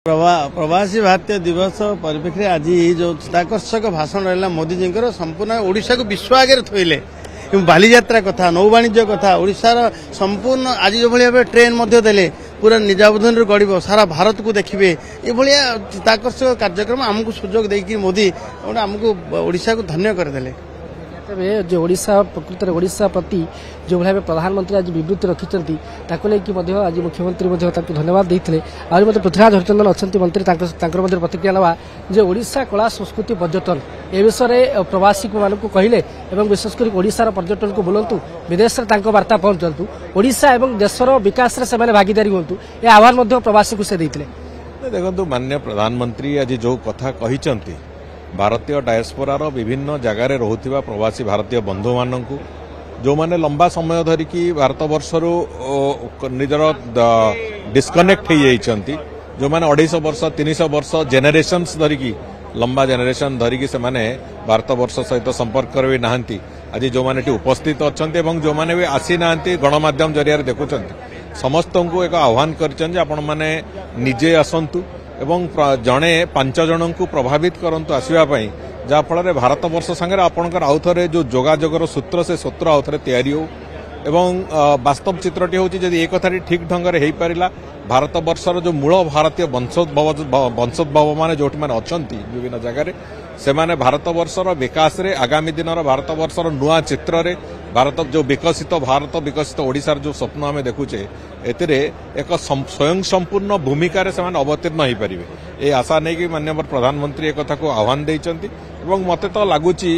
प्रवासी भारतीय दिवस परिप्रेक्षी आज जो चित्ताकर्षक भाषण रहा मोदी जी संपूर्ण ओडिशा को विश्व आगे थोइले बालीजात्रा कथा नौ वाणिज्य कथा ओडिशार संपूर्ण आज जो भाई ट्रेन देले पूरा निजाबधन गड़ब सारा भारत को देखिए ये चित्ताकर्षक कार्यक्रम आमको सुजोग देकी मोदी आमको ओडिशा को धन्य करदेले। जो ओडिशा प्रकृत ओडिशा प्रति जो भाव प्रधानमंत्री आज विवृत्ति रखिंट आज मुख्यमंत्री धन्यवाद देते आज पृथ्वीराज हरिचंदन अच्छा मंत्री प्रतिक्रिया ना जो ओडिशा कला संस्कृति पर्यटन ए विषय प्रवासी मानक कहले विशेषकर ओडिशार पर्यटन को बुलंतु विदेश में वार्ता पहुंचतु ओडिशा और देशर विकास में भागीदारी हूँ ये आह्वान प्रवासी को से देते। देखो माननीय प्रधानमंत्री आज जो कथा कही भारतीय डायस्पोरार विभिन्न जगार रोहुथिबा प्रवासी भारतीय बंधु माननकु जो माने लंबा समय धरिकी भारत वर्षर निजर डिस्कनेक्ट हो जाइछंती जो माने 250 वर्ष 300 वर्ष जेनेरेशन्स धरिकी लंबा जेनेरेशन धरिकी से माने भारत वर्ष सहित संपर्क भी नाहंती आज जो माने उपस्थित अछंती एवं जो माने भी आसी नाहंती गणमाध्यम जरिया देखुछंती समस्त को एक आह्वान करछन जे आपण माने निजे आसंतु एवं जड़े 5 जन को प्रभावित करंतु आसवाई जहाँफल भारत वर्ष सांगे आपणकर आउ थे जो जोगाजोगर सूत्र से सूत्र आउ थे तैयारी हो एवं वास्तव चित्रटी हूँ जब एक कथाटी ठीक ढंग से हो पारा भारत वर्षर जो मूल भारतीय वंशोद्भव मैंने जो मैंने अच्छा विभिन्न जगह से माने भारत वर्षर विकास रे आगामी दिन भारत वर्षर नुआ चित्र रे भारत जो विकसित ओडिशार जो स्वप्न आम देखुचे एतिरे एक स्वयं संपूर्ण भूमिका रे से अवतीर्ण हो पारे ये आशा नहीं कि माननीय प्रधानमंत्री एक कथा को आह्वान देइचंती एवं मते तो लगुची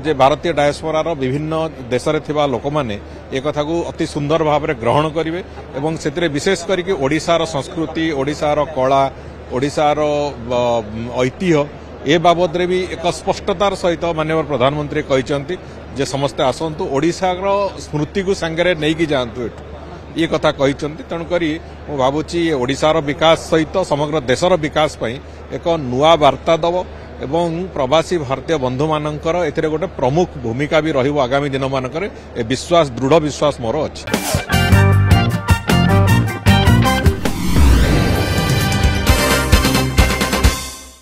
जे भारतीय डायस्पोरार विभिन्न देश रे थिबा लोक माने एक कथा को अति सुंदर भाव में ग्रहण करिवे एवं सेतिरे विशेष करके ओडिशार संस्कृति ओडिशार कला ओडिशार ऐतिह्य ए बाबद रे भी एक स्पष्टतार सहित माननीय प्रधानमंत्री कहते जे समस्ते आसतु ओडिशार स्मृति को सांगे नहीं कि जातु ये कथा कहते तेणुक मु भावुची ओडिशार विकास सहित समग्र देशर विकास पई एक नुआ वार्ता दब एवं प्रवासी भारतीय बंधु मानकर एथिरे गोटे प्रमुख भूमिका भी रहिबो आगामी दिन मानकर विश्वास दृढ़ विश्वास मोर अछि।